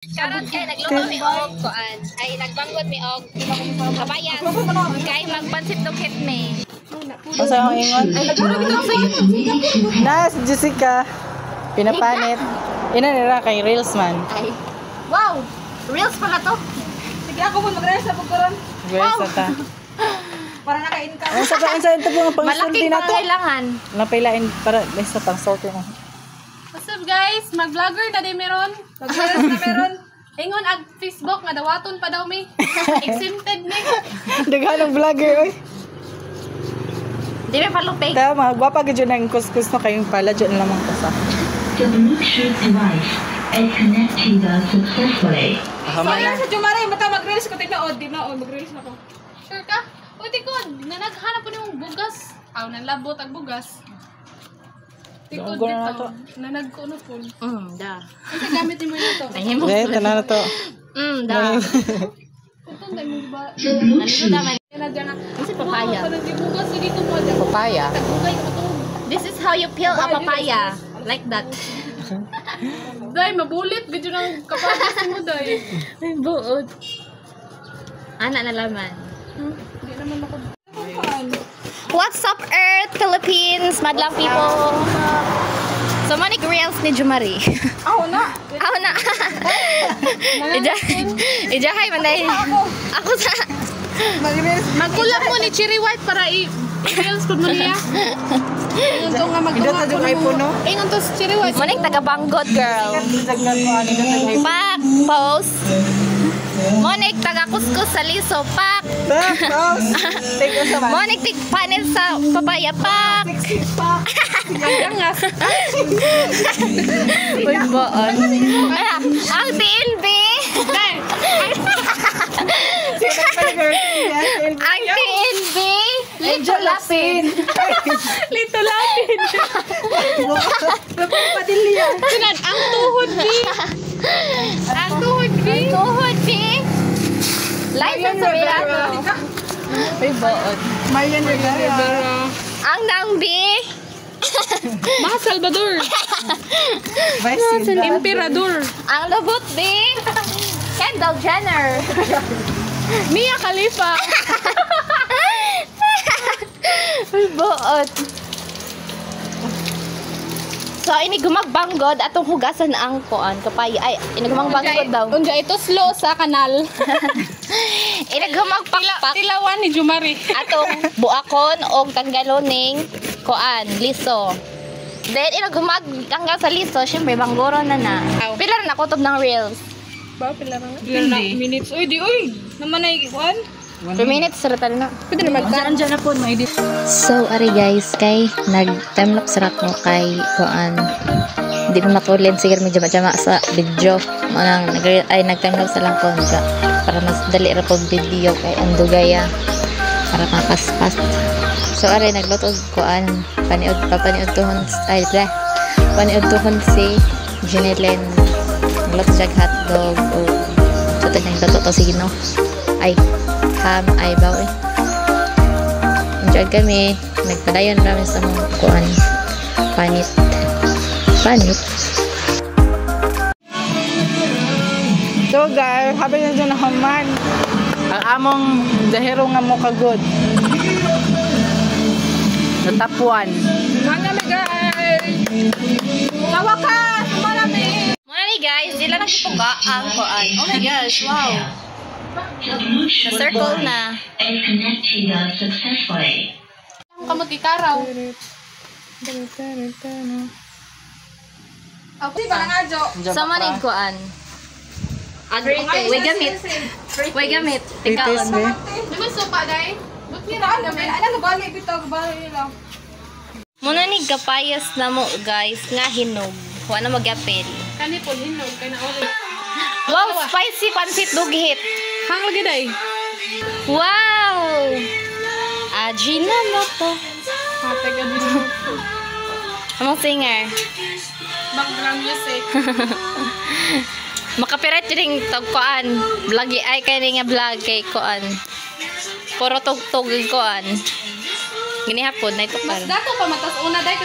Karon kay nagluto mi og kuan. Ay nagbanggod mi og kabayan. Kay magpansit dukit mi. Masa akong ingon? Na, si Jessica. Pinapanit. Ina nila kay Reels man. Ay. Wow! Reels pala to. Sige ako mo mag-reels sa pagkaroon. Reels ata. Para naka-income. Ang sa ito po ang pang-sorti Malaki na to. kailangan. Napailain para basta pang-sorti mo. What's up guys? Mag-vlogger na din meron. Mag-reels na meron. Ingon ag Facebook nga dawaton pa daw mi. Exempted ni. Daghan ng vlogger oy. Di ba palupig? Ta magwapa gyud nang kuskus no kayong pala dyan lamang ko sa. The Bluetooth device is connected successfully. Sorry sa Jumari, mata mag-reels ko tignaod, di na mag-reels na ko. Sure ka? Pwede ko. Nanaghanap po niyong bugas. Aw, nanlabot ang bugas. Tikod Dunggo na dito. Nanagko na po. Da. Ang gamit ni mo ito. Nahimo. Eh, tanan na to. Da. Itong dami mo ba? Nalito naman. Nanadya na. Kasi papaya. Parang di bugas na dito mo. Papaya. Tagugay ko ito. This is how you peel a papaya. Like that. Day, mabulit. Gadyo ng kapagas mo, day. Ay, buod. Ana na laman. Hindi naman ako. What's up, Earth, Philippines, madlang people? So, manig reels ni Jumari. Ako na. Ako na. Ijahay, manday. Ako sa... Mag-reels. Magkulang mo ni Cherry White para i-reels po mo niya. Ingon to nga Hindi ta yung iPhone no. Ingon to si Cherry White. Manig taga-Banggot, girl. Daghan ko ani dito yung iPhone. Pak, post. Monik taga-kuskus sa liso, pak. Tapos, take us naman. Monik tig-panel sa papaya, pak. Uy, boon. Ang TNB. Ang TNB. Lito lapin. Lito lapin. Padilya. Tunan, ang tuhod B. Ang tuhod B. Tuhod, B. License sa Milano. Uy, boon. Mayan Rivera. Ang nang B. Mga Salvador. Vice Emperador. Ang lubot, B. Kendall Jenner. Mia Khalifa. Uy, boot. So, ini gumagbanggod atong hugasan ang kuan kapay. Ay, ini gumagbanggod daw. Unja ito slow sa kanal. Ini gumagpakpak Tilawan ni Jumari. atong buakon og tanggaloning kuan, liso. Then, ini gumagtanggal sa liso, syempre banggoro na na. Pila na nakutob ng reels. Ba pila na minutes. Uy, di uy. Naman ay kuan. 2 minutes saratan na. Pwede naman ka. Diyan na po, may edit. So, ari guys, kay nag-timelapse rat mo kay kuan. Di mo matulid siguro medyo jama sa video. Manang nag-timelapse lang ko dyan. Para mas dali ra pag video kay andugaya. Para makaspas. So, ari nagluto og kuan. Papaniud tuhon si Jeneline. Nagluto siya hotdog o sa tanyang luto to si Gino. Ay, ham ay baw eh. Enjoy kami. Nagpadayon namin sa mga kuan. Panit. So guys, habi na dyan ako man. Ang among dahero nga mo kagod. Natapuan. Mana mi guys. Tawakan. Marami. Muna ni guys, sila nagpuga ang kuan. Oh my gosh, wow. The Bluetooth Circle device na. is connected successfully. Kamot itaraw. Ako di ba nga jo. So manig kuan. Way gamit. Titis, Tikawon. be. Di ba suka, day? Ba't Kita ano men, ano bali bitaw bali lang. Muna ni kapayas na mo guys, nga hinog. Wala magapil. Kani po, hinog. Kaya na ulit. Wow, spicy pansit dughit. Hang lagi, day. Wow! Ajina mo to. Hatag ka dito. Among singer. Background music. Makapirat ring tagkuan. Vlog ay kay nga vlog kay kuan. Puro tugtog kuan. Gini hapon na ito Mas para. dato pa matas una, day.